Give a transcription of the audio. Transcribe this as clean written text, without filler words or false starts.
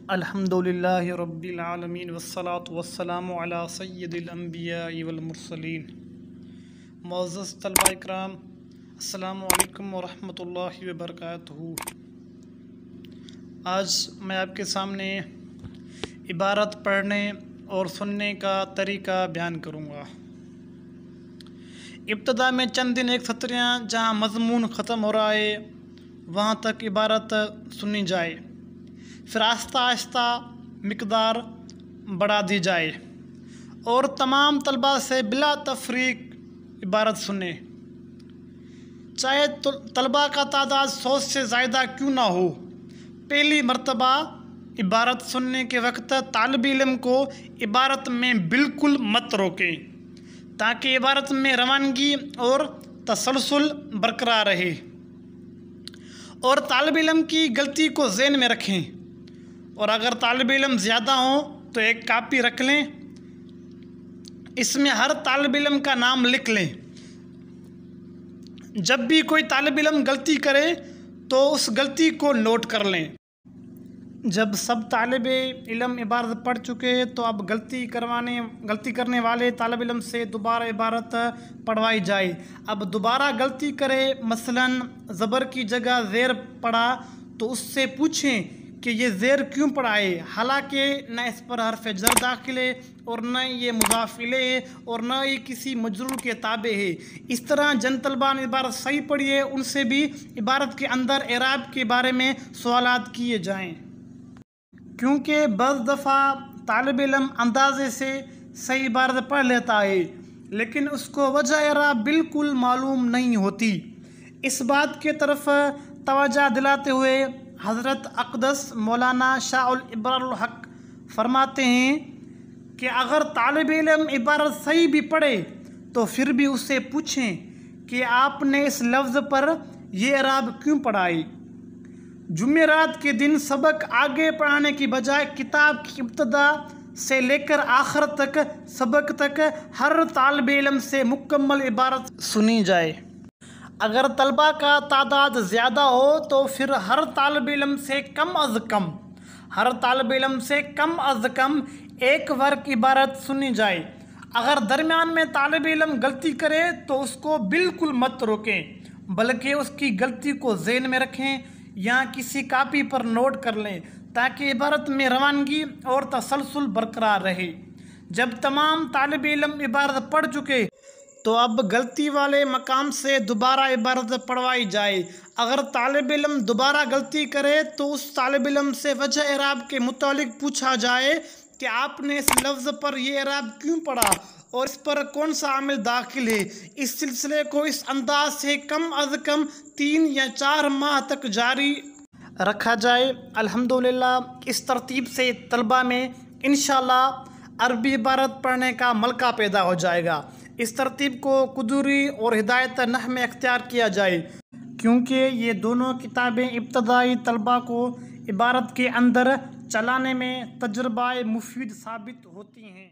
अल्हम्दुलिल्लाहि रब्बिल आलमीन वस्सलातु वस्सलामु अला सय्यिदिल अंबियाइ वल मुरसलीन। मुअज़्ज़ज़ तलबा इकराम, अस्सलामु अलैकुम व रहमतुल्लाहि व बरकातुहू। आज मैं आपके सामने इबारत पढ़ने और सुनने का तरीका बयान करूँगा। इब्तदा में चंद दिन एक सत्रियाँ जहाँ मज़मून ख़त्म हो रहा है वहाँ तक इबारत सुनी जाए, फिर आहिस्ता आहिस्ता मिक़दार बढ़ा दी जाए और तमाम तलबा से बिला तफरीक इबारत सुने, चाहे तलबा का तादाद 100 से ज़्यादा क्यों ना हो। पहली मर्तबा इबारत सुनने के वक्त तालिब इल्म को इबारत में बिल्कुल मत रोकें, ताकि इबारत में रवानगी और तसलसल बरकरार रहे, और तालिब इल्म की गलती को ज़हन में रखें। और अगर तालिब इल्म ज़्यादा हो तो एक कापी रख लें, इसमें हर तालिब इल्म का नाम लिख लें। जब भी कोई तालिब इल्म गलती करे तो उस गलती को नोट कर लें। जब सब तालिब इल्म इबारत पढ़ चुके तो अब गलती करने वाले तालिब इल्म से दोबारा इबारत पढ़वाई जाए। अब दोबारा गलती करे, मसलन ज़बर की जगह ज़ेर पढ़ा, तो उससे पूछें कि ये ज़ेर क्यों पढ़ा है, हालांकि न इस पर हर्फ जर दाखिल है और न ये मुज़ाफ़ इलैह है और न ये किसी मजरूर के ताबे है। इस तरह जन तलबा ने इबारत सही पढ़ी है, उनसे भी इबारत के अंदर एराब के बारे में सवालात किए जाएँ, क्योंकि बज़ दफ़ा तालिब इल्म अंदाज़े से सही इबारत पढ़ लेता है लेकिन उसको वजह एराब बिल्कुल मालूम नहीं होती। इस बात के तरफ तवज्जो दिलाते हुए हज़रत अक़दस मौलाना शाह उल इबरारुल हक़ फरमाते हैं कि अगर तालिब इल्म इबारत सही भी पढ़े तो फिर भी उससे पूछें कि आपने इस लफ्ज़ पर यह एराब क्यों पढ़ा है। जुमेरात के दिन सबक आगे पढ़ाने की बजाय किताब की इब्तदा से लेकर आखिर तक सबक तक हर तालिब इल्म से मुकम्मल इबारत सुनी जाए। अगर तलबा का तादाद ज़्यादा हो तो फिर हर तालिब इल्म से कम अज़ कम एक वर्ग इबारत सुनी जाए। अगर दरमियान में तालिब इल्म गलती करे तो उसको बिल्कुल मत रोकें, बल्कि उसकी गलती को ज़हन में रखें या किसी कापी पर नोट कर लें, ताकि इबारत में रवानगी और तसलसल बरकरार रहे। जब तमाम तालिब इल्म इबारत पढ़ चुके तो अब गलती वाले मकाम से दोबारा इबारत पढ़वाई जाए। अगर तालिब इल्म दोबारा गलती करे तो उस तालिब इल्म से वजह एराब के मुतालिक पूछा जाए कि आपने इस लफ्ज़ पर यह एराब क्यों पढ़ा और इस पर कौन सा आमिल दाखिल है। इस सिलसिले को इस अंदाज से कम अज़ कम 3 या 4 माह तक जारी रखा जाए। अल्हम्दुलिल्लाह इस तरतीब से तलबा में इंशाअल्लाह अरबी इबारत पढ़ने का मलका पैदा हो जाएगा। इस तरतीब को कुदूरी और हिदायत नह में अख्तियार किया जाए, क्योंकि ये दोनों किताबें इब्तदाई तलबा को इबारत के अंदर चलाने में तजर्बा मुफीद साबित होती हैं।